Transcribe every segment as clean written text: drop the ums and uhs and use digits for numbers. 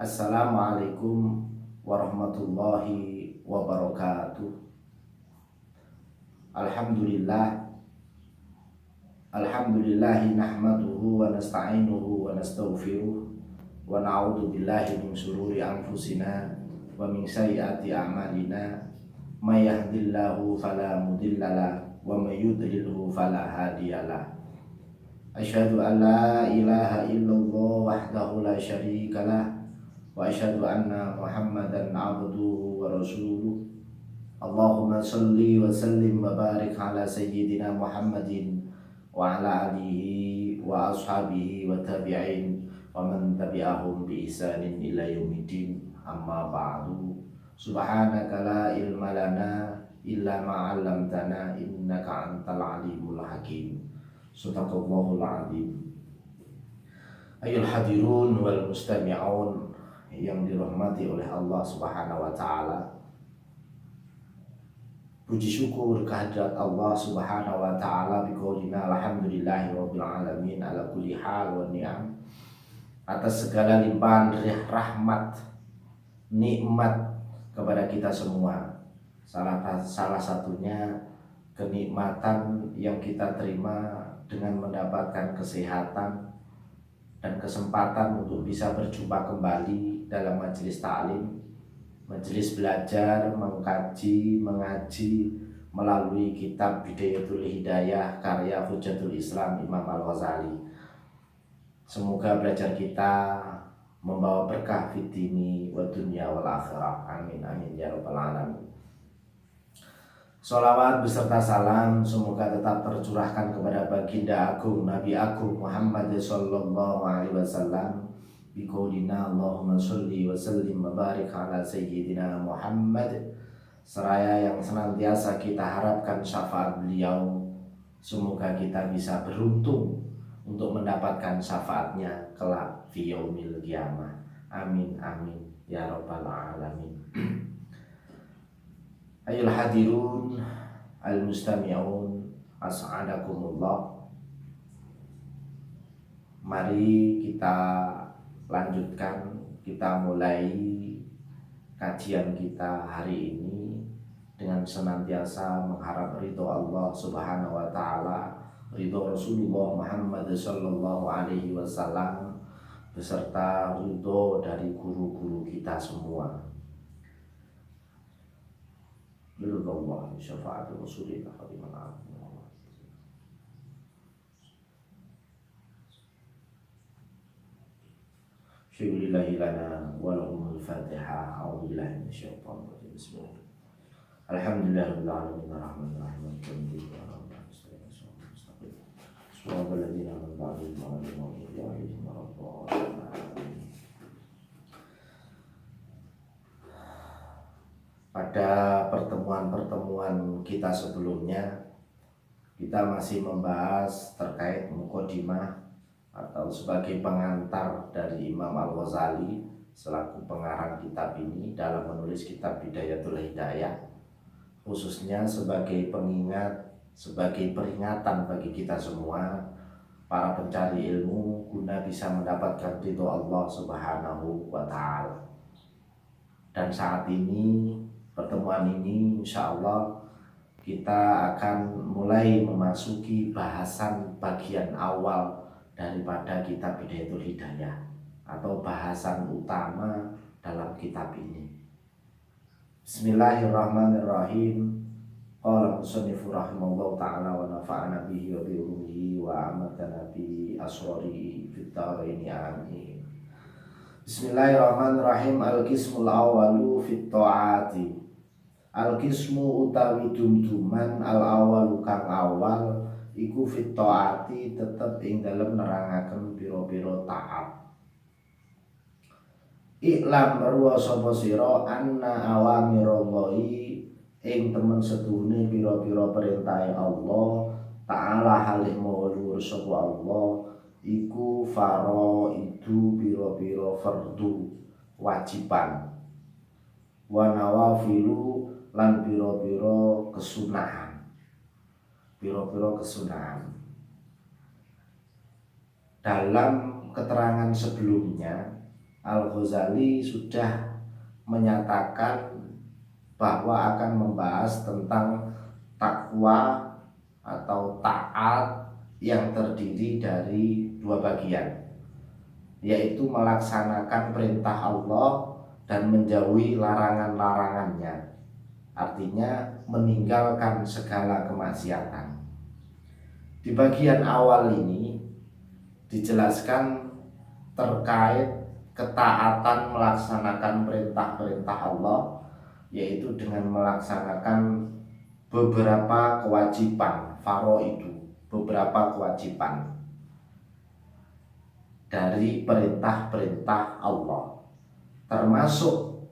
Assalamualaikum warahmatullahi wabarakatuh. Alhamdulillah, alhamdulillahi nahmaduhu wa nasta'inuhu wa nastaghfiruh wa na'udzu billahi min syururi anfusina wa min sayyiati a'malina. May yahdihillahu fala mudhillalah wa may yudlilhu fala hadiyalah. Asyhadu an la ilaha illallah wahdahu la syarikalah wa asyhadu anna Muhammadan abduhu wa rasuluh. Allahumma salli wa sallim wa barik ala sayyidina Muhammadin wa ala alihi wa ashabihi wa tabi'in wa man tabi'ahum bi ihsanin ila yaumiddin. Amma ba'du. Subhanaka la ilma lana illa ma 'allamtana innaka antal alimul hakim. Sadaqallahul azim. Ayyuhal hadirun wal mustami'un yang dirahmati oleh Allah Subhanahu wa taala. Puji syukur kehadirat Allah Subhanahu wa taala biqaulina alhamdulillahi rabbil alamin ala kulli hal wa ni'am, atas segala limpahan rahmat nikmat kepada kita semua. Salah satunya kenikmatan yang kita terima dengan mendapatkan kesehatan dan kesempatan untuk bisa berjumpa kembali dalam majelis ta'lim, majelis belajar, mengkaji, mengaji melalui kitab Bidayatul Hidayah karya Hujjatul Islam Imam Al-Ghazali. Semoga belajar kita membawa berkah fid dini wa dunya wal akhirah. Amin amin ya rabbal alamin. Sholawat beserta salam semoga tetap tercurahkan kepada baginda agung Nabi agung Muhammad sallallahu alaihi wasallam biqaulina Allahumma sholli wa sallim wa barik ala sayyidina Muhammad, seraya yang senantiasa kita harapkan syafaat beliau. Semoga kita bisa beruntung untuk mendapatkan syafaatnya kelak fi yaumil qiyamah. Amin amin ya rabbal alamin. Ayyuhal hadirun al mustami'un as'adakumullah. Mari kita lanjutkan, kita mulai kajian kita hari ini dengan senantiasa mengharap ridho Allah Subhanahu wa taala, ridho Rasulullah Muhammad sallallahu alaihi wasallam, beserta ridho dari guru-guru kita semua. Ridho syafaat Rasulillah sallallahu. Syukulillahi lana wa lahumul Fatiha. A'udzu billahi minasyaitonir rajim. Bismillah. Alhamdulillahirabbil alamin arrahmanir rahim maliki yaumiddin iyyaka na'budu wa iyyaka nasta'in. Shiratal ladzina an'amta 'alaihim ghairil maghdubi 'alaihim waladdallin. Pada pertemuan-pertemuan kita sebelumnya, kita masih membahas terkait mukadimah atau sebagai pengantar dari Imam Al-Ghazali selaku pengarang kitab ini dalam menulis kitab Bidayatul Hidayah, khususnya sebagai pengingat, sebagai peringatan bagi kita semua para pencari ilmu guna bisa mendapatkan ridho Allah Subhanahu wa taala. Dan saat ini, pertemuan ini insya Allah kita akan mulai memasuki bahasan bagian awal daripada kitab Bidayatul Hidayah atau bahasan utama dalam kitab ini. Bismillahirrahmanirrahim. Qala musannifu rahimahullahu ta'ala wa nafa'ana bihi wa bi ulumihi wa amatana bi asrarihi fid dharaini amin. Bismillahirrahmanirrahim. Al-qismul awalu fit ta'ati. Al-qismu utawi dumduman al-awalu kang awal iku fit ta'ati tetep ing dalem nerangaken pira-pira taat. Iklam marwa sapa sira anna awamirallahi ing temen sedune pira-pira perintahe Allah taala halih mawa luhur sapa Allah iku faraidu pira-pira fardu wajiban wa nawafilu lan pira-pira kesunahan. Pira-pira kesunahan. Dalam keterangan sebelumnya Al-Ghazali sudah menyatakan bahwa akan membahas tentang takwa atau taat yang terdiri dari dua bagian, yaitu melaksanakan perintah Allah dan menjauhi larangan-larangannya. Artinya meninggalkan segala kemaksiatan. Di bagian awal ini dijelaskan terkait ketaatan melaksanakan perintah-perintah Allah, yaitu dengan melaksanakan beberapa kewajiban, itu beberapa kewajiban dari perintah-perintah Allah. Termasuk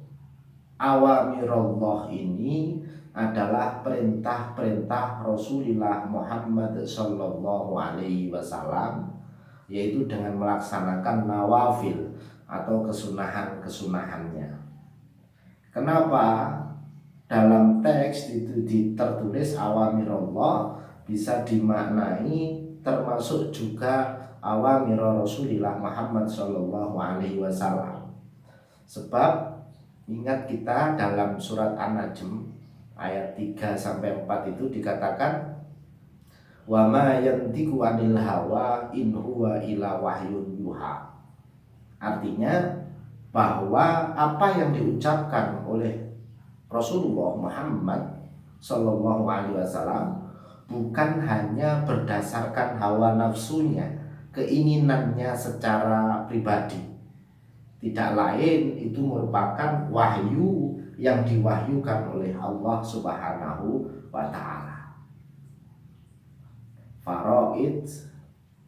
awamirullah ini adalah perintah-perintah Rasulullah Muhammad Sallallahu Alaihi Wasallam, yaitu dengan melaksanakan nawafil atau kesunahan-kesunahannya. Kenapa dalam teks itu tertulis awamirullah, bisa dimaknai termasuk juga awamir Rasulullah Muhammad Sallallahu Alaihi Wasallam. Sebab ingat kita dalam surat An-Najm ayat 3-4 itu dikatakan wa ma yantiqu 'anil hawa in huwa illa wahyun yuha. Artinya bahwa apa yang diucapkan oleh Rasulullah Muhammad Sallallahu Alaihi Wasallam bukan hanya berdasarkan hawa nafsunya, keinginannya secara pribadi. Tidak lain itu merupakan wahyu yang diwahyukan oleh Allah Subhanahu wa Ta'ala. Faraid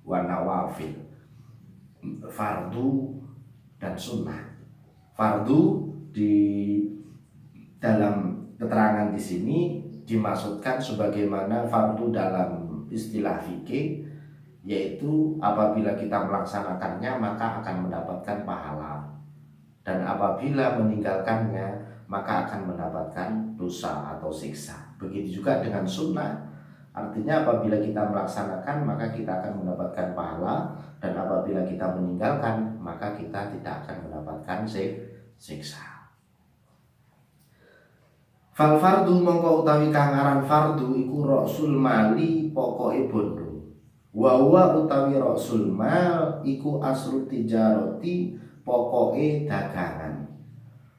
wa nawafil, fardu dan sunnah. Fardu di dalam keterangan di sini dimaksudkan sebagaimana fardu dalam istilah fikih, yaitu apabila kita melaksanakannya maka akan mendapatkan pahala, dan apabila meninggalkannya maka akan mendapatkan dosa atau siksa. Begitu juga dengan sunnah. Artinya apabila kita melaksanakan maka kita akan mendapatkan pahala, dan apabila kita meninggalkan maka kita tidak akan mendapatkan siksa. Fal fardu mongko utawi kang aran fardu iku rasul mali pokoke bondo. Wa huwa utawi rasul mal iku aslu tijarati pokoke dagangan.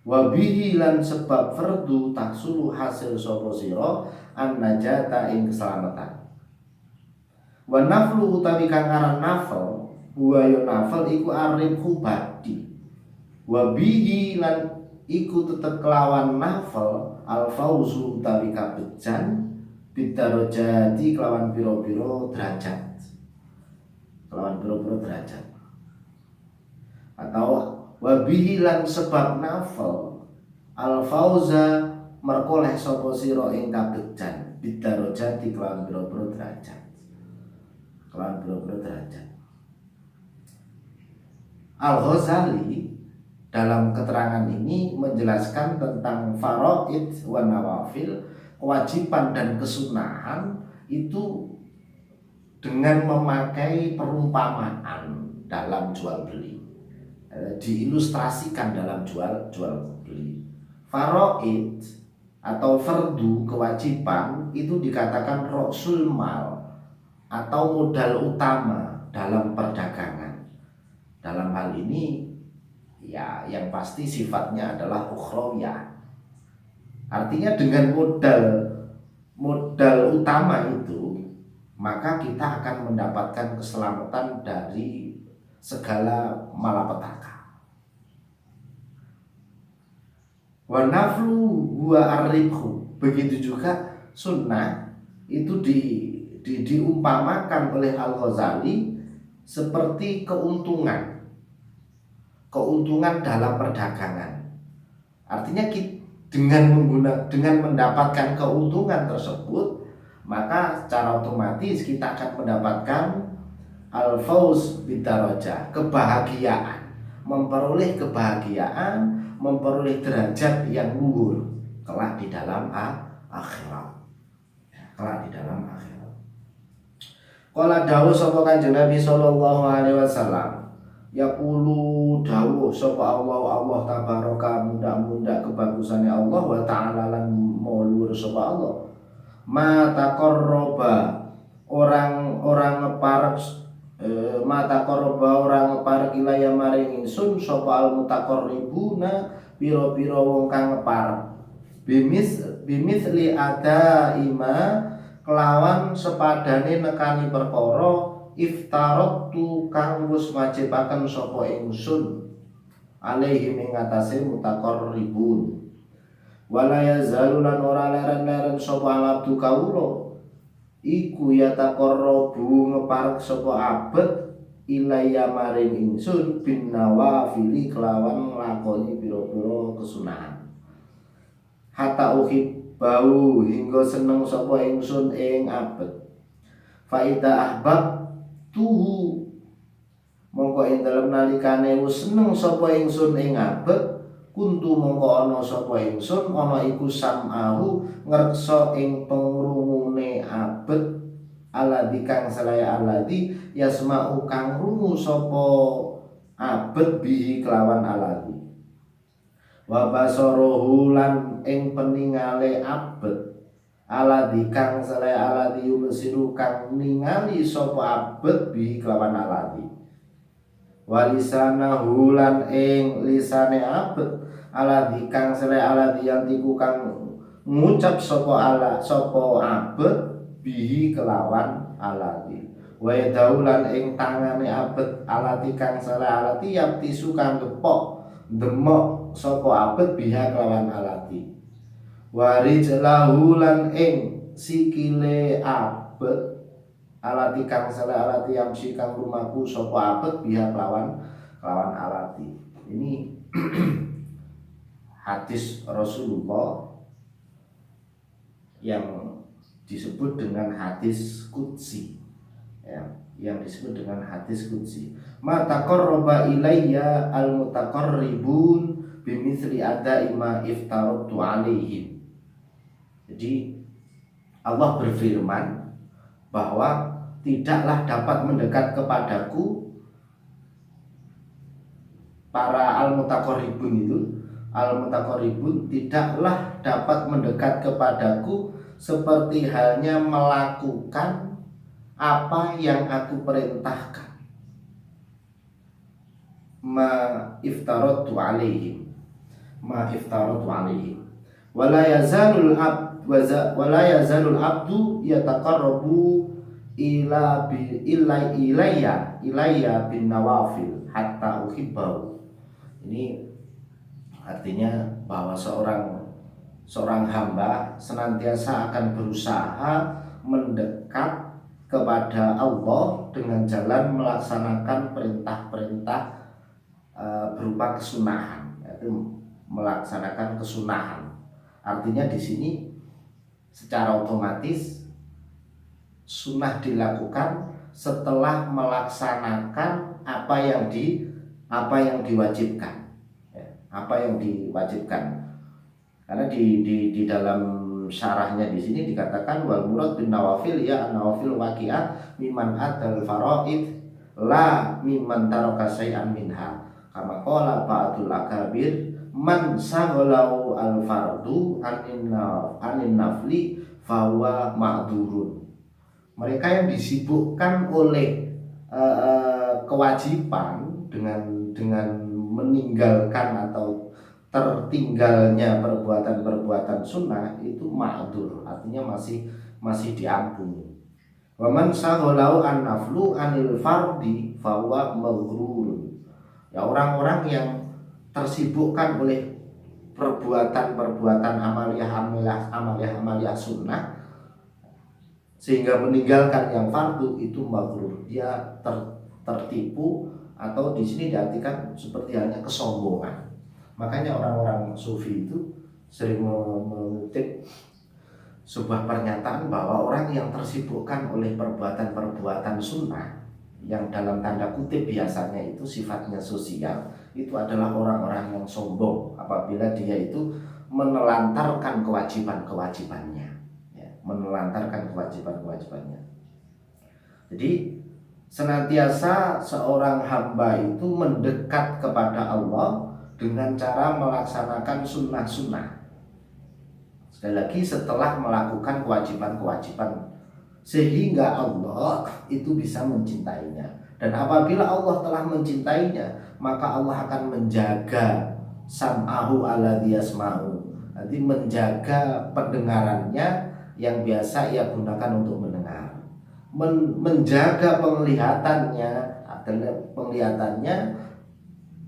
Wa bihi lan sebab fardu tahsulu hasil sapa sira an najata ing keselamatan. Wa naflu utawi kang aran nafal huwa ya nafal iku arifhu badi. Wa bihi lan iku tetep kelawan nafal al fauzu utawi kabejan bidarajati kelawan pira-pira derajat. Kelawan pira-pira derajat. Atau wabihi lan sebab nafal al fauza merkoleh sapa sira ing kabejan bidarajati kelawan pira-pira derajat. Kelawan pira-pira derajat. Al-Ghazali dalam keterangan ini menjelaskan tentang faraid wa nawafil, kewajiban dan kesunahan itu dengan memakai perumpamaan dalam jual beli, diilustrasikan dalam jual beli. Faraid atau fardu kewajiban itu dikatakan rasul mal atau modal utama dalam perdagangan. Dalam hal ini ya yang pasti sifatnya adalah ukhrawiyah. Artinya dengan modal utama itu maka kita akan mendapatkan keselamatan dari segala malapetaka. Wa naflu huwa ar-ribhu. Begitu juga sunnah itu diumpamakan oleh Al-Ghazali seperti keuntungan dalam perdagangan. Artinya dengan mendapatkan keuntungan tersebut maka secara otomatis kita akan mendapatkan al-fauz bidarajah, kebahagiaan, memperoleh kebahagiaan, memperoleh derajat yang luhur kelak di dalam akhirat. Kelak di dalam akhirat. Qala dawuh sapa Kanjeng Nabi sallallahu alaihi wasallam, yaqulu dawuh sapa Allah tabaraka mudah-mudah kebagusannya Allah wa ta'ala lan maulur sapa Allah ma taqarraba orang ngeparek mata koroba orang ngeparek ilaya maring ingsun sapa al mutaqarribuna pira-pira wong kang ngeparek bimis li ada ima kelawan sepadane nekani perkara iftaratu kang wis wajibaken sapa ingsun alaihi ing atase mutaqarribun wala yazalu lan ora leren-leren sapa abdu kawula iku ya taqarrabu ngeparek sapa abet ilaya maring ingsun bin nawafili kelawan nglakoni pira-pira kesunahan hatta bau hingga seneng sapa ingsun ing abet faida ahbab tuhu mongko ing dalem nalikane wis seneng sapa ingsun ing abet kuntu mongko ana sapa ingsun ana iku samahu ngreksa ing pengrungune abet aladi kang salaya aladi yasma'u kang rungu sapa abet bihi kelawan aladi wa basarahu lan ing peningale abet aladi kang salaya aladi yubsiru kang ningali sapa abet bihi kelawan aladi walisanahu lan ing lisane abet aladi kang salaya aladi yang tiku kang ngucap sapa abet bihi kelawan alati wa daulan ing tangane abet alati kang saleh alati yaptisu kang gepok demok sapa abet biha kelawan alati wa rijlahu lan ing sikile abet alati kang saleh alati yamsi kang lumaku sapa abet biha kelawan alati. Ini hadis Rasulullah yang disebut dengan hadis qudsi ya, yang disebut dengan hadis qudsi ma taqarraba ilayya al mutaqarribun bimithli adai ma iftaratu alaihim. Jadi Allah berfirman bahwa tidaklah dapat mendekat kepadaku para al mutaqarribun itu al-mutaqarribun tidaklah dapat mendekat kepadaku seperti halnya melakukan apa yang aku perintahkan. Ma iftaratu alaihim wala yazalul abdu yataqarrabu ilayya bin nawafil hatta uhibbahu. Ini artinya bahwa seorang hamba senantiasa akan berusaha mendekat kepada Allah dengan jalan melaksanakan perintah-perintah berupa kesunahan, yaitu melaksanakan kesunahan. Artinya di sini secara otomatis sunnah dilakukan setelah melaksanakan apa yang diwajibkan. Apa yang diwajibkan, karena di dalam syarahnya di sini dikatakan wal murad bin nawafil ya nawafil waqi'ah mimman adal faraid la mimman taraka syai'an minha kama qala ba'dul akabir man saghalau al fardu anin nafli fahuwa ma'durun. Mereka yang disibukkan oleh kewajiban dengan meninggalkan atau tertinggalnya perbuatan-perbuatan sunnah itu ma'dur, artinya masih diampuni. Wa man saghalau an naflu anil fardi fahuwa maghrurun. Ya, orang-orang yang tersibukkan oleh perbuatan-perbuatan amaliyah sunnah sehingga meninggalkan yang fardu itu maghrur, dia tertipu, atau di sini diartikan seperti halnya kesombongan. Makanya orang-orang sufi itu sering mengutip sebuah pernyataan bahwa orang yang tersibukkan oleh perbuatan-perbuatan sunnah yang dalam tanda kutip biasanya itu sifatnya sosial, itu adalah orang-orang yang sombong apabila dia itu menelantarkan kewajiban-kewajibannya ya, menelantarkan kewajiban-kewajibannya. Jadi senantiasa seorang hamba itu mendekat kepada Allah dengan cara melaksanakan sunnah-sunnah. Sekali lagi, setelah melakukan kewajiban-kewajiban, sehingga Allah itu bisa mencintainya. Dan apabila Allah telah mencintainya, maka Allah akan menjaga sam'ahu alladzi yasma'u, nanti menjaga pendengarannya yang biasa ia gunakan untuk mendengar, menjaga penglihatannya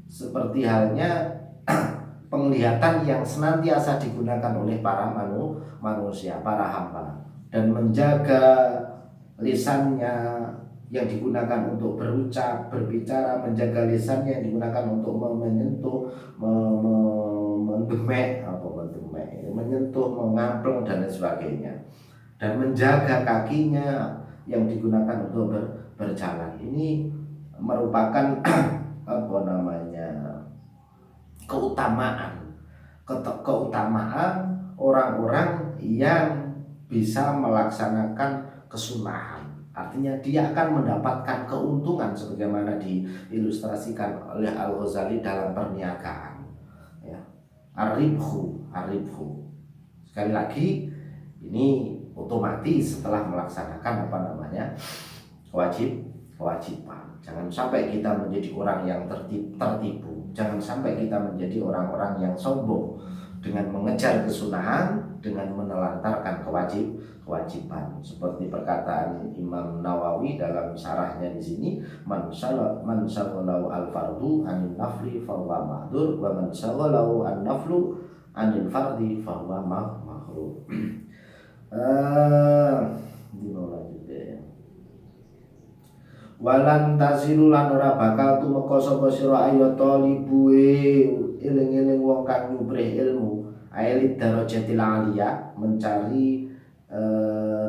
seperti halnya penglihatan yang senantiasa digunakan oleh para manusia, para hamba, dan menjaga lisannya yang digunakan untuk berucap, berbicara, menjaga lisannya yang digunakan untuk menyentuh, menyentuh, mengampleng dan lain sebagainya, dan menjaga kakinya yang digunakan untuk berjalan. Ini merupakan keutamaan orang-orang yang bisa melaksanakan kesunahan. Artinya dia akan mendapatkan keuntungan sebagaimana diilustrasikan oleh Al-Ghazali dalam perniagaan, ya. Ar-ribhu. Sekali lagi, ini otomatis setelah melaksanakan kewajiban. Jangan sampai kita menjadi orang yang tertipu. Jangan sampai kita menjadi orang-orang yang sombong dengan mengejar kesunahan, dengan menelantarkan kewajiban. Seperti perkataan Imam Nawawi dalam syarahnya di sini, man syaghalahu al-fardu anil nafli fahuwa ma'dzur, wa man syaghalahu an-naflu anil fardi fahuwa makruh. Walan tasilu lan ora bakal tumeka sapa sira ayo talibue eling-eling wong kang nyubrih ilmu aelit darajatil aliyah, mencari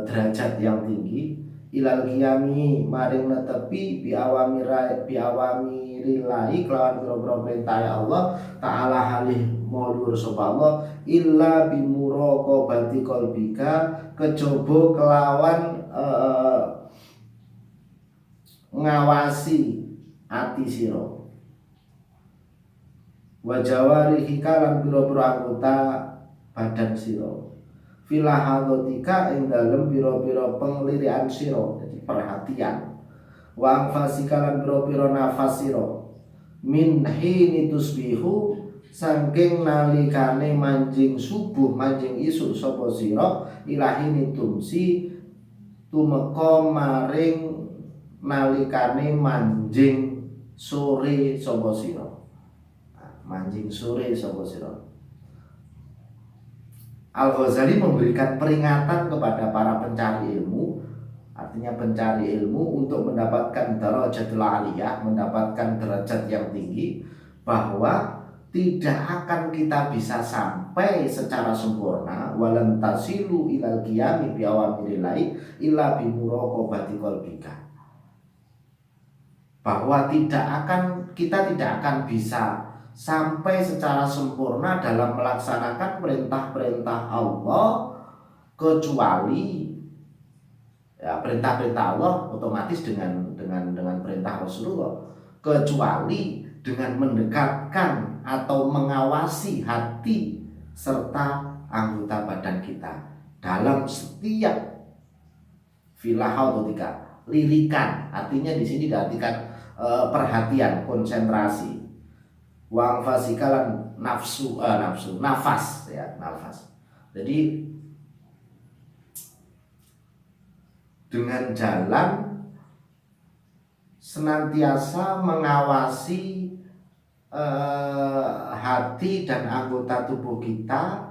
derajat yang tinggi, ilal qiyami maring netepi bi awamirillahi kelawan pira-pira perintah Allah taala halih maulur sapa Allah illa bi muraqabati qalbika, kejaba kelawan ngawasi ati sira, wa jawarihi lan pira-pira anggota badan sira, filahadzatika ing dalem pira-pira penglirikan sira, dadi perhatian, wa anfasika lan pira-pira nafas sira, min hini tusbihu saking nalikane manjing subuh manjing isuk sapa sira, ilahini tumsi tumeka maring nalikane manjing sore sapa sira. Manjing sore sapa sira. Al-Ghazali memberikan peringatan kepada para pencari ilmu, artinya pencari ilmu untuk mendapatkan darajatul aliyah, mendapatkan derajat yang tinggi, bahwa tidak akan kita bisa sampai secara sempurna walan tasilu ilal qiyami bi awamirillahi illa bi muraqabati qalbika, bahwa kita tidak akan bisa sampai secara sempurna dalam melaksanakan perintah-perintah Allah kecuali perintah-perintah Allah otomatis dengan perintah Rasulullah, kecuali dengan mendekatkan atau mengawasi hati serta anggota badan kita dalam setiap filahautika lirikan, artinya di sini diartikan perhatian, konsentrasi, wang fasikalan nafas. Jadi dengan jalan senantiasa mengawasi hati dan anggota tubuh kita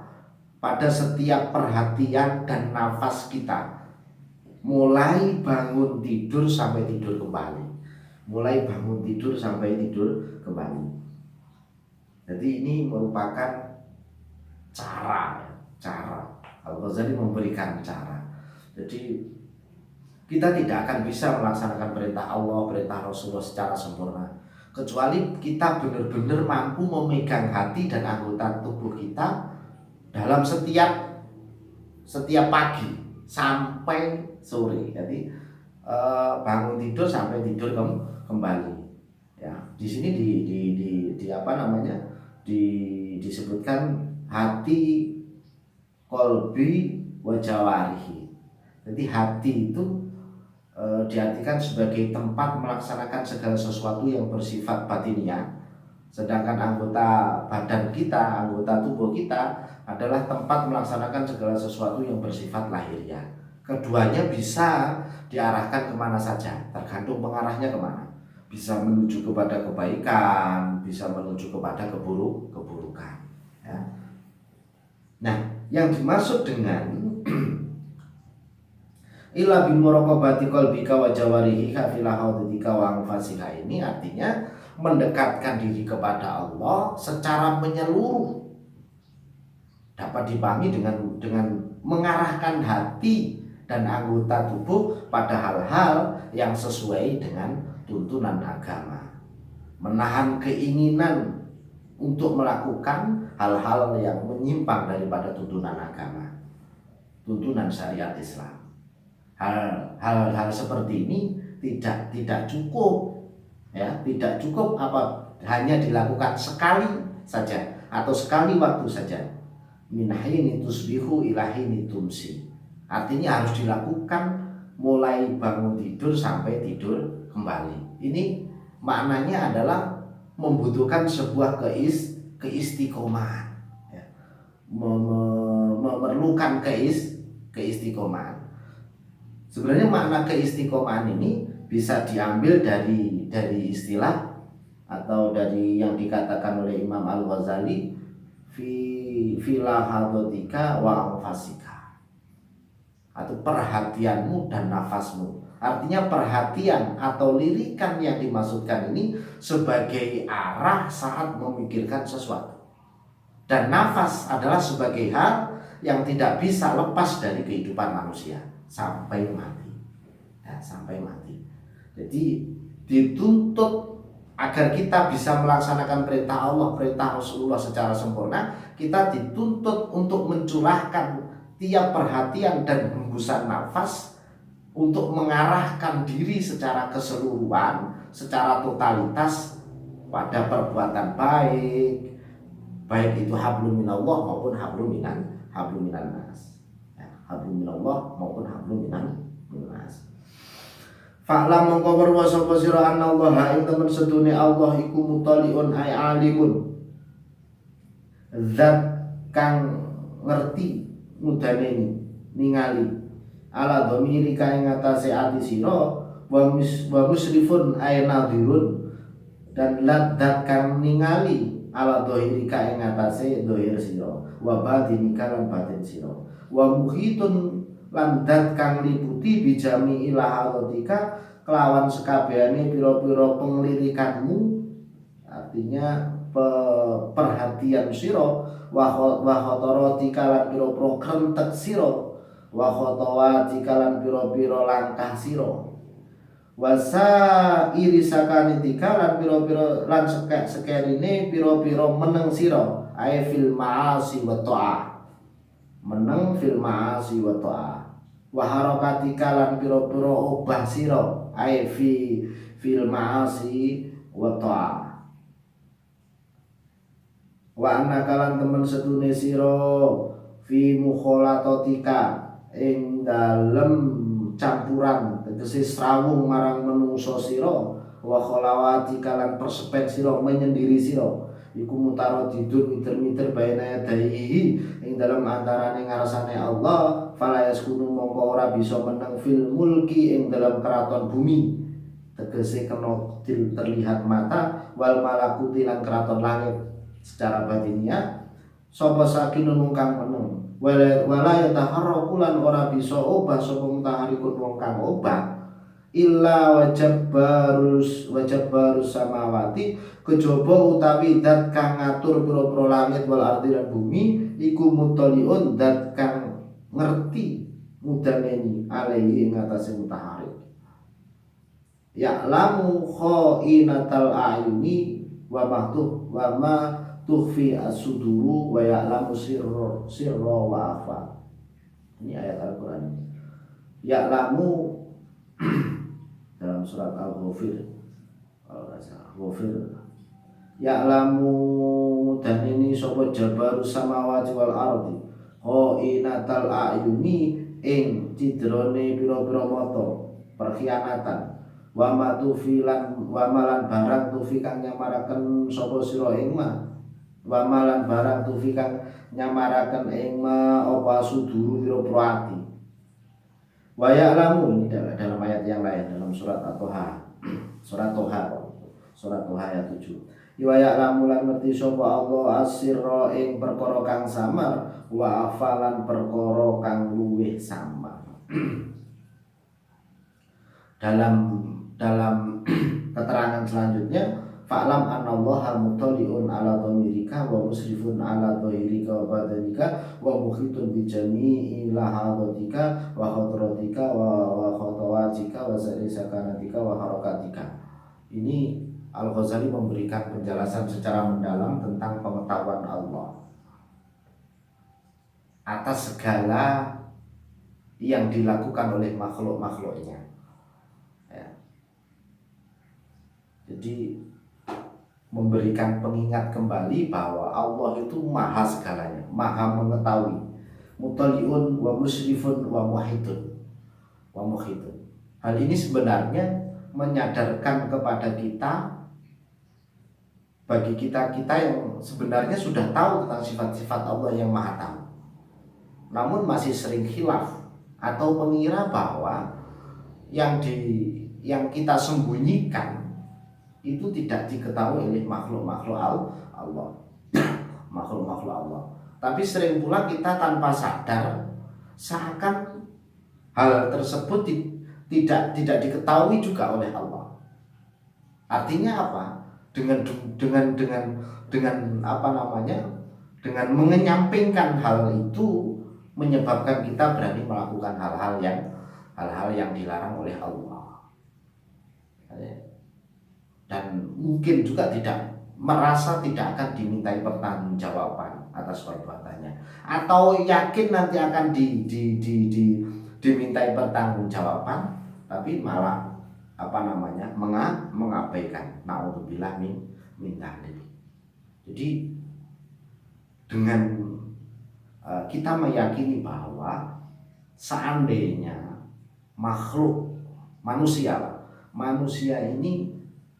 pada setiap perhatian dan nafas kita, mulai bangun tidur sampai tidur kembali. Jadi ini merupakan cara Al-Ghazali memberikan cara. Jadi kita tidak akan bisa melaksanakan perintah Allah, perintah Rasulullah secara sempurna kecuali kita benar-benar mampu memegang hati dan anggota tubuh kita dalam setiap pagi sampai sore. Jadi bangun tidur sampai tidur kembali. Ya, di sini di apa namanya? Disebutkan hati, kolbi, wajawarihi. Jadi hati itu diartikan sebagai tempat melaksanakan segala sesuatu yang bersifat batiniah, sedangkan anggota badan kita, anggota tubuh kita adalah tempat melaksanakan segala sesuatu yang bersifat lahiriah. Keduanya bisa diarahkan kemana saja, tergantung pengarahnya kemana. Bisa menuju kepada kebaikan, bisa menuju kepada keburukan. Ya. Nah, yang dimaksud dengan illa bi muraqabati qalbika wa jawarihika fil haudatika wa anfasika ini artinya mendekatkan diri kepada Allah secara menyeluruh. Dapat dipahami dengan mengarahkan hati dan anggota tubuh pada hal-hal yang sesuai dengan tuntunan agama. Menahan keinginan untuk melakukan hal-hal yang menyimpang daripada tuntunan agama, tuntunan syariat Islam. Hal-hal seperti ini tidak cukup, ya, tidak cukup hanya dilakukan sekali saja atau sekali waktu saja. Min hini tusbihu ila hini tumsi. Artinya harus dilakukan mulai bangun tidur sampai tidur kembali. Ini maknanya adalah membutuhkan sebuah keistiqomahan, ya. Memerlukan keistiqomahan. Sebenarnya makna keistiqomahan ini bisa diambil dari istilah atau dari yang dikatakan oleh Imam Al-Ghazali fi lahadhatika wa anfasika, atau perhatianmu dan nafasmu. Artinya perhatian atau lirikan yang dimaksudkan ini sebagai arah saat memikirkan sesuatu, dan nafas adalah sebagai hal yang tidak bisa lepas dari kehidupan manusia sampai mati, ya, sampai mati. Jadi dituntut agar kita bisa melaksanakan perintah Allah, perintah Rasulullah secara sempurna. Kita dituntut untuk mencurahkan tiap perhatian dan hembusan nafas untuk mengarahkan diri secara keseluruhan, secara totalitas pada perbuatan baik, baik itu hablum minallah maupun hablum minan nas. Hablum minallah maupun hablum minan nas. Fa'lam mongko weruh sapa sira anallaha ing temen sedune Allah iku mutaliun ay alimun. Zat kang ngerti mudane ningali ala dhamiri kang ngatasé ati sira wa musrifun ay nadhirun, dan zat kang ningali ala dhahiri kang ngatasé dhahir sira wa batinika lan batin sira wa muhitun lan dat kang liputi bijami ilahatika kelawan sekabehane pira-pira penglirikanmu. Artinya perhatian sira wa khotaratika lan pira-pira krentek sira wa khotawatika lan pira-pira langkah sira wa sa'irisakanitika lan pira-pira lan sekerine pira-pira meneng sira ae fil ma'asi wa ta'ah, meneng fil ma'asi wa ta'ah wa harakatika lan pira-pira obah sira ae fil ma'asi wa ta'ah wa annaka lan temen setune sira fi mukhalatatika ing dalem campuran tegese srawung marang menungso sira wa khalawatika lan persepen sira menyendiri sira iku mutaradidun miter-miter baina yadaihi ing dalam antarane ngarsane Allah fala yaskunu mongko ora bisa meneng fil mulki ing dalam keraton bumi tegese kena terlihat mata wal malakuti lan keraton langit secara batiniah sapa sakinun kang meneng wala yataharraku lan ora bisa obah sapa mutaharikun wong kang obah illa wajab barus samawati kejaba utawi dat kang ngatur pira-pira langit wal ardi lan bumi iku mutaliun dat kang ngerti mudameni alaihi ing atase mutaharik ya'lamu khainatal ayuni wa ma tukhfi as-suduru wa ya'lamu sirra wa akhfa. Ini ayat Al-Qur'an. Ya'lamu surat Al-Ghafir. Ghafir. Ya'lamu dan ini sapa jabarus samawati wal ardi inatal ayuni ing cidrone pira-pira mata perkhianatan wa ma tufilan wa malan barang tufikan nyamaraken sapa sira ing ma wa malan barang tufikan nyamaraken ing ma apa suduru pira-pira ati wa ya'lamu ini dalam ayat yang lain dalam surat At-Toha surat Toha ayat 7 wa ya'lamu lan ngerti sapa Allah asirra ing perkara kang samar wa afalan perkara kang luwih samar dalam keterangan selanjutnya fa'lam annallaha muttali'un ala dhamirika wa musrifun ala dhahirika wa badanika wa muhitun bi jami'i lahadatika wa khatratika wa khatawatika wa sari sakanatika wa harakatika. Ini Al-Ghazali memberikan penjelasan secara mendalam tentang pengetahuan Allah atas segala yang dilakukan oleh makhluk-makhluknya. Jadi memberikan pengingat kembali bahwa Allah itu maha segalanya, maha mengetahui. Mutaliun wa musrifun wa muhitun. Hal ini sebenarnya menyadarkan kepada kita, bagi kita yang sebenarnya sudah tahu tentang sifat-sifat Allah yang maha tahu, namun masih sering khilaf atau mengira bahwa yang kita sembunyikan itu tidak diketahui oleh makhluk-makhluk Allah. Makhluk-makhluk Allah. Tapi sering pula kita tanpa sadar seakan hal tersebut tidak diketahui juga oleh Allah. Artinya apa? Dengan apa namanya? Dengan mengenyampingkan hal itu menyebabkan kita berani melakukan hal-hal yang dilarang oleh Allah. Dan mungkin juga merasa tidak akan dimintai pertanggungjawaban atas perbuatannya, atau yakin nanti akan dimintai pertanggungjawaban, tapi malah mengabaikan. Na'udzubillah min dzalik. Jadi dengan kita meyakini bahwa seandainya manusia ini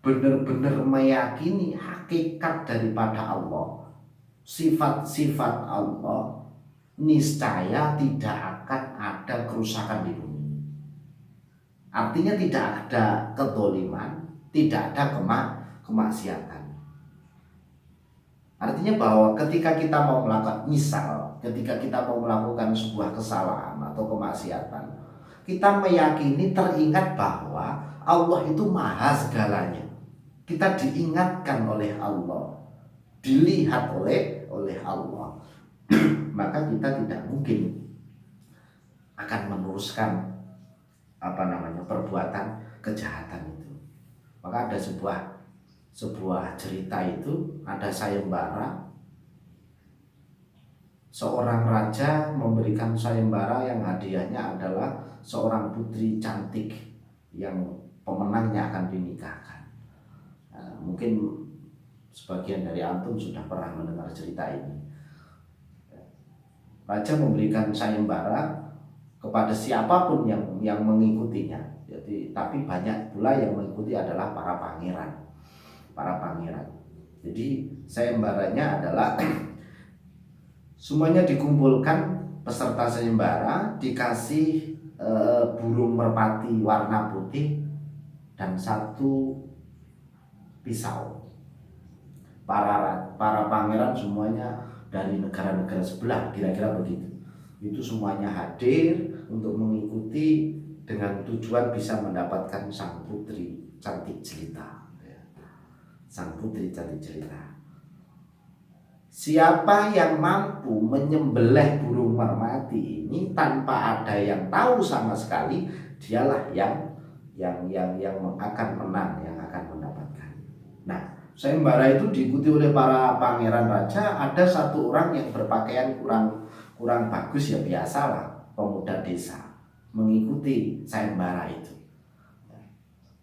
benar-benar meyakini hakikat daripada Allah, sifat-sifat Allah, niscaya tidak akan ada kerusakan di bumi. Artinya tidak ada kezaliman, tidak ada kemaksiatan. Artinya bahwa ketika kita mau melakukan sebuah kesalahan atau kemaksiatan, kita meyakini, teringat bahwa Allah itu maha segalanya. Kita diingatkan oleh Allah, dilihat oleh Allah, maka kita tidak mungkin akan meneruskan perbuatan kejahatan itu. Maka ada sebuah cerita itu, ada sayembara. Seorang raja memberikan sayembara yang hadiahnya adalah seorang putri cantik yang pemenangnya akan dinikahkan. Mungkin sebagian dari antum sudah pernah mendengar cerita ini. Raja memberikan sayembara kepada siapapun yang mengikutinya. Tapi banyak pula yang mengikuti adalah para pangeran. Jadi sayembaranya adalah semuanya dikumpulkan peserta sayembara, dikasih burung merpati warna putih dan satu pisau. Para pangeran semuanya dari negara-negara sebelah, kira-kira begitu. Itu semuanya hadir untuk mengikuti dengan tujuan bisa mendapatkan sang putri cantik jelita. Siapa yang mampu menyembelih burung merpati ini tanpa ada yang tahu sama sekali, dialah yang akan menang, yang akan mendapatkan. Nah, sayembara itu diikuti oleh para pangeran raja. Ada satu orang yang berpakaian kurang bagus, ya biasalah, pemuda desa mengikuti sayembara itu.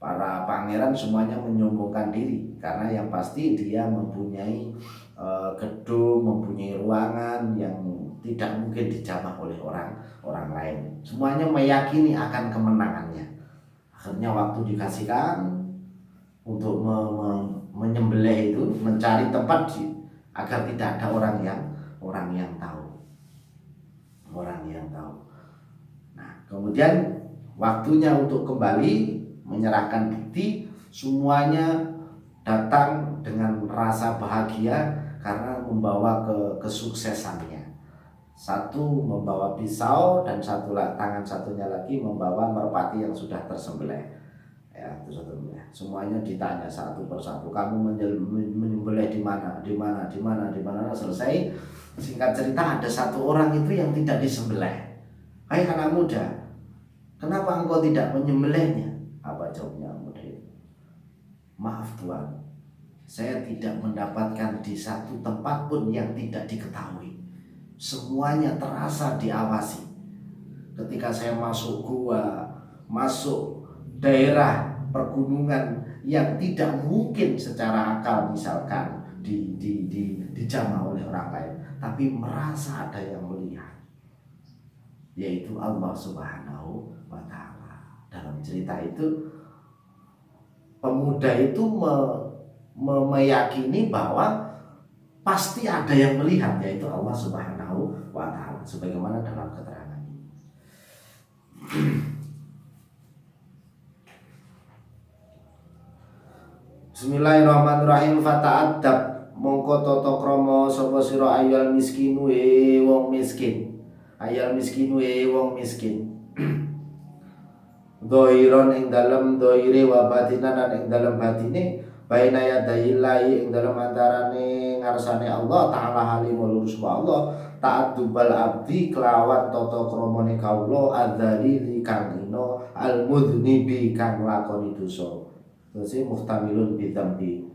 para pangeran semuanya menyombongkan diri, karena yang pasti dia mempunyai gedung, mempunyai ruangan yang tidak mungkin dijamah oleh orang lain. Semuanya meyakini akan kemenangannya. Akhirnya waktu dikasihkan untuk menyembelih itu, mencari tempat agar tidak ada orang yang tahu. Nah, kemudian waktunya untuk kembali menyerahkan bukti, semuanya datang dengan rasa bahagia karena membawa kesuksesannya. Satu membawa pisau dan tangan satunya lagi membawa merpati yang sudah tersembelih. Ya, semuanya ditanya satu persatu, kamu menyembelih di mana? Selesai. Singkat cerita, ada satu orang itu yang tidak disembelih. Hai anak muda, kenapa engkau tidak menyembelihnya? Apa jawabnya muda itu? Maaf Tuan, saya tidak mendapatkan di satu tempat pun yang tidak diketahui. Semuanya terasa diawasi. Ketika saya masuk gua, masuk daerah pergunungan yang tidak mungkin secara akal misalkan dijamah oleh orang lain, tapi merasa ada yang melihat, yaitu Allah Subhanahu wa Ta'ala. Dalam cerita itu, pemuda itu meyakini bahwa pasti ada yang melihat, yaitu Allah Subhanahu wa Ta'ala, sebagaimana dalam keterangan ini. Bismillahirrahmanirrahim. Fata'addab, mongko tata krama sapa sira ayyul miskinu wong miskin. Ayyul miskinu wong miskin. Doiron ing dalem doire wa batinan lan ing dalem batine, baina yadayillahi ing dalem antarane ngarsane Allah Ta'ala halimul lurus wa Allah. Ta'addubal abdi kelawan tata kramane kawula adzalili kang ino al-mudhnibi kang lakoni dosa. Terus muhtamilun bidzambi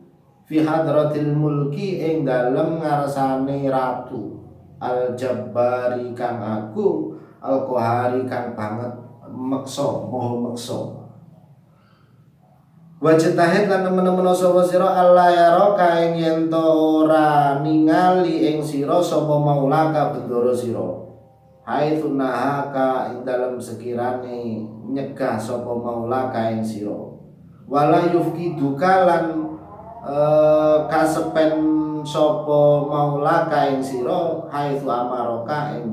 fi hadratil mulki ing dalem ngarsane ratu al-jabbari kang agung al-qahari kang banget meksa maha meksa. Wajtahid lan nemen-nemen sapa sira Allah yara kaing yen to ora ningali ing sira sapa maulaka bendoro sira. Hai tunahaka ing dalem sekirane nyegah sapa maulaka ing sira. Wala yufkiduka lan kasepen sapa maulaka ing sira haitsu amaraka ing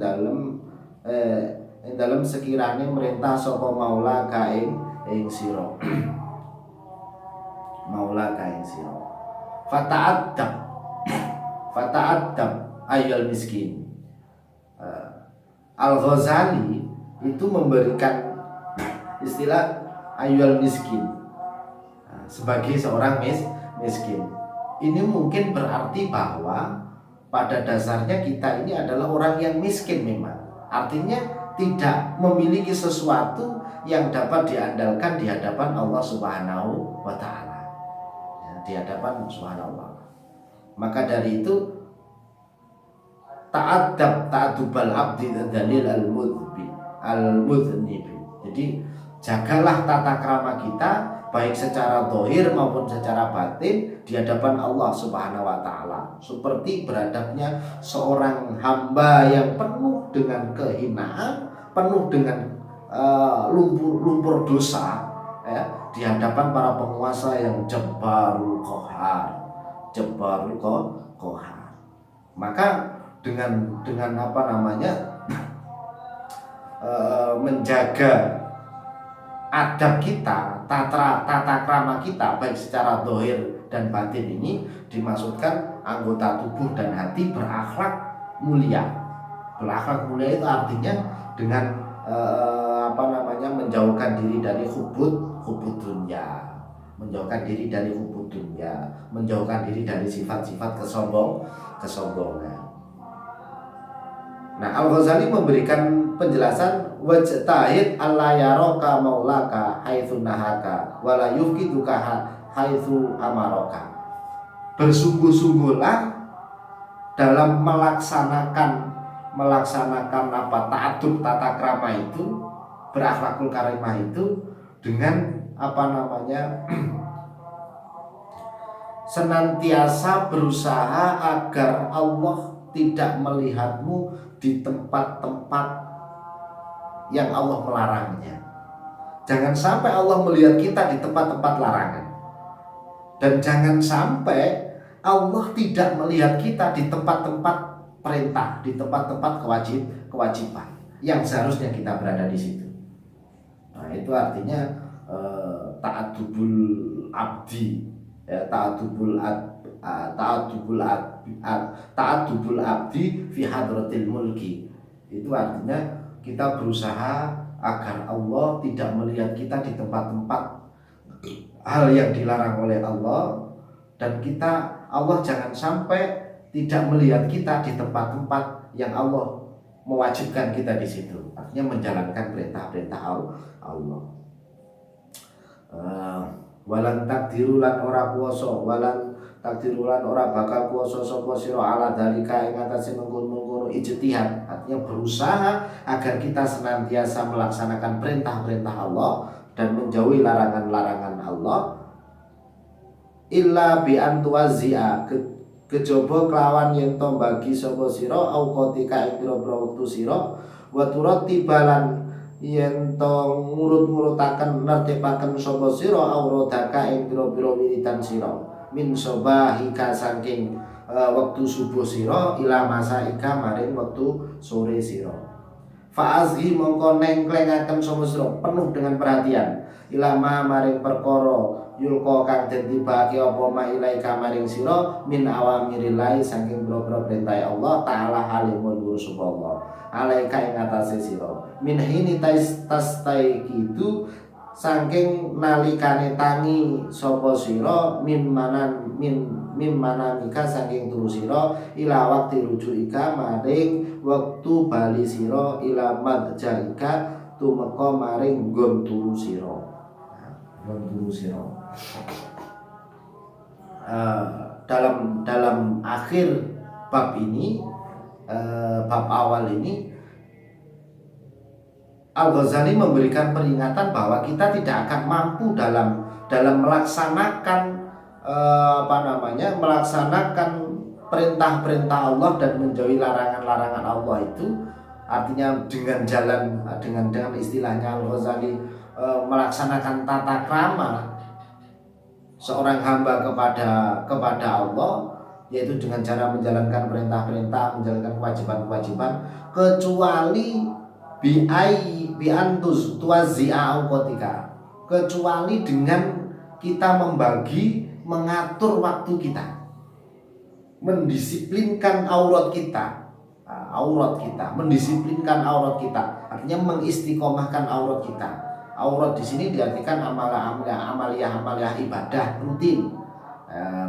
dalem sekirane merintah sapa maulaka ing sira. Maulaka ing sira. Fata'addab ayyul miskin. Al-Ghazali itu memberikan istilah ayyul miskin sebagai seorang miskin. Ini mungkin berarti bahwa pada dasarnya kita ini adalah orang yang miskin memang. Artinya tidak memiliki sesuatu yang dapat diandalkan di hadapan Allah Subhanahu wa Ta'ala. Ya, di hadapan Subhanallah. Maka dari itu ta'adubal abdi dalil al-mudhnibi. Jadi jagalah tata krama kita baik secara zahir maupun secara batin di hadapan Allah Subhanahu wa Ta'ala, seperti beradabnya seorang hamba yang penuh dengan kehinaan, penuh dengan lumpur dosa, ya, di hadapan para penguasa yang Jabbarul Qahar. Maka dengan menjaga adab kita, tata krama kita baik secara zahir dan batin ini dimaksudkan anggota tubuh dan hati berakhlak mulia. Berakhlak mulia itu artinya dengan menjauhkan diri dari hubud dunya, menjauhkan diri dari hubud dunya, menjauhkan diri dari sifat-sifat kesombongan. Nah, Al-Ghazali memberikan penjelasan wajtahid alla yaraka maulaka haitsu nahaka wala yufkiduka haitsu amaraka. Bersungguh-sungguhlah dalam melaksanakan ta'addub tata krama itu, berakhlakul karimah itu, dengan senantiasa berusaha agar Allah tidak melihatmu di tempat-tempat yang Allah melarangnya. Jangan sampai Allah melihat kita di tempat-tempat larangan. Dan jangan sampai Allah tidak melihat kita di tempat-tempat perintah, di tempat-tempat kewajiban yang seharusnya kita berada di situ. Nah, itu artinya ta'adubul abdi, ya, ta'adubul abdi fi hadratil mulki. Itu artinya kita berusaha agar Allah tidak melihat kita di tempat-tempat hal yang dilarang oleh Allah, dan Allah jangan sampai tidak melihat kita di tempat-tempat yang Allah mewajibkan kita di situ. Artinya menjalankan perintah-perintah Allah. Walan takdirulan ora kuwasa, walan takdirulan ora bakal kuwasa sapa sira ala dalika ing atase mengkono-mengkono ijtihad. Artinya berusaha agar kita senantiasa melaksanakan perintah-perintah Allah dan menjauhi larangan-larangan Allah, illa bi antuazia, kejaba kelawan yen to bagi sapa sira auqatika ing pira-pira wektu sira, wa turattibalan yen to ngurut-ngurutaken nertibaken sapa sira auradaka ing pira-pira wiridan sira, min sobahika saking wektu subuh sira ila masaika maring wektu sore sira. Fa'azhi mongko nengklengaken sapa sira penuh dengan perhatian ilama maring perkara yulqa kang den tibake apa ma ilaika maring sira min awamirillah saking boro-boro perintah Allah taala halimul sapa Allah alaika ing atase sira min hini tastai kitu saking nalikane tangi sapa sira min mana mika saking turu sira ila waqti rujuika maring wektu bali sira ila madjaika tumeka maring nggon turu sira. Dalam akhir bab ini, bab awal ini, Al-Ghazali memberikan peringatan bahwa kita tidak akan mampu dalam melaksanakan melaksanakan perintah-perintah Allah dan menjauhi larangan-larangan Allah itu. Artinya dengan istilahnya Al-Ghazali melaksanakan tata krama seorang hamba kepada Allah, yaitu dengan cara menjalankan perintah-perintah, menjalankan kewajiban-kewajiban, kecuali bi'antuz tuazzi'a auqatika, kecuali dengan kita mengatur waktu kita, mendisiplinkan aurat kita, mendisiplinkan aurat kita, artinya mengistiqomahkan aurat kita. Aurat di sini diartikan amaliyah ibadah rutin,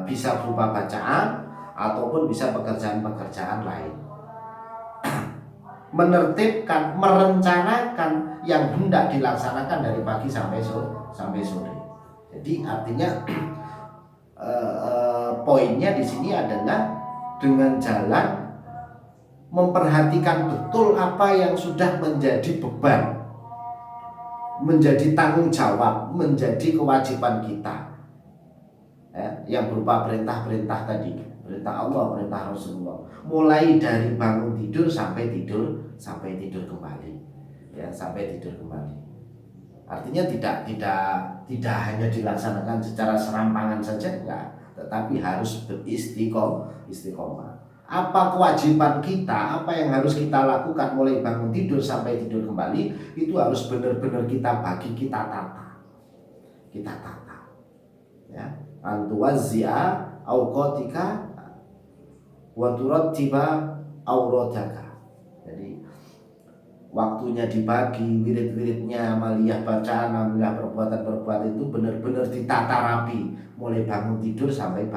bisa berupa bacaan ataupun bisa pekerjaan-pekerjaan lain. Menertibkan, merencanakan yang hendak dilaksanakan dari pagi sampai sore. Jadi artinya poinnya di sini adalah dengan jalan memperhatikan betul apa yang sudah menjadi beban, menjadi tanggung jawab, menjadi kewajiban kita, yang berupa perintah-perintah tadi, perintah Allah, perintah Rasulullah, mulai dari bangun tidur sampai tidur kembali, sampai tidur kembali. Artinya tidak hanya dilaksanakan secara serampangan saja, enggak, tetapi harus beristiqomah. Apa kewajiban kita, apa yang harus kita lakukan mulai bangun tidur sampai tidur kembali, itu harus benar-benar kita bagi, kita tata. Ya, antuwazzi'a auqatika wa turattiba auradaka. Jadi waktunya dibagi, wirid-wiridnya, amaliyah bacaan, amaliyah perbuatan-perbuatan itu benar-benar ditata rapi, mulai bangun tidur sampai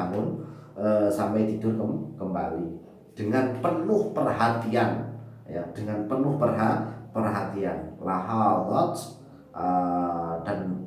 tidur kembali dengan penuh perhatian, dengan penuh perhatian, lahadat, dan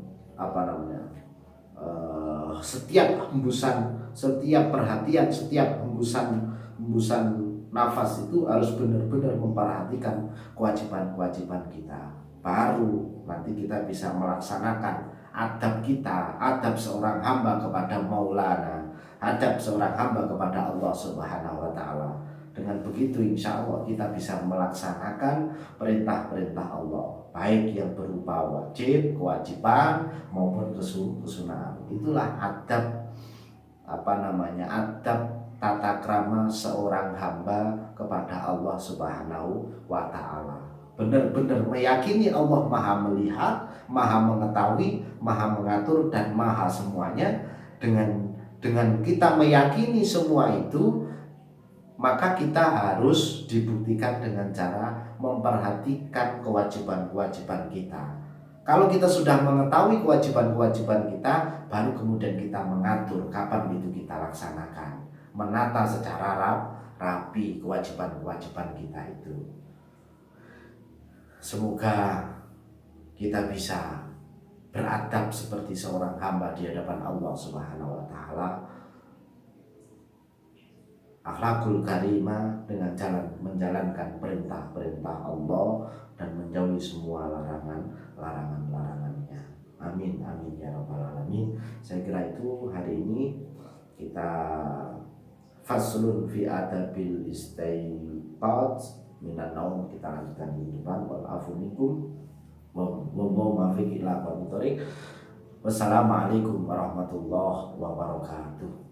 setiap hembusan, setiap perhatian, setiap hembusan nafas itu harus benar-benar memperhatikan kewajiban-kewajiban kita. baru nanti kita bisa melaksanakan adab kita, adab seorang hamba kepada Maulana, adab seorang hamba kepada Allah Subhanahu wa Ta'ala. Dengan begitu insya Allah kita bisa melaksanakan perintah-perintah Allah, baik yang berupa wajib, kewajiban maupun kesunahan. Itulah adab adab tata krama seorang hamba kepada Allah Subhanahu wa Ta'ala. Benar-benar meyakini Allah Maha melihat, Maha mengetahui, Maha mengatur, dan Maha semuanya. Dengan kita meyakini semua itu, maka kita harus dibuktikan dengan cara memperhatikan kewajiban-kewajiban kita. Kalau kita sudah mengetahui kewajiban-kewajiban kita, baru kemudian kita mengatur kapan itu kita laksanakan, menata secara rapi kewajiban-kewajiban kita itu. Semoga kita bisa beradab seperti seorang hamba di hadapan Allah Subhanahu wa Ta'ala, akhlakul karimah, dengan menjalankan perintah-perintah Allah dan menjauhi semua larangannya. Amin amin ya rabbal alamin. Saya kira itu hari ini kita faslun fi adabil istaiqadz minan naum, kita lanjutkan di depan. Wal afu minkum wa muwaffiq ila aqwamit thoriq. Wassalamualaikum warahmatullahi wabarakatuh.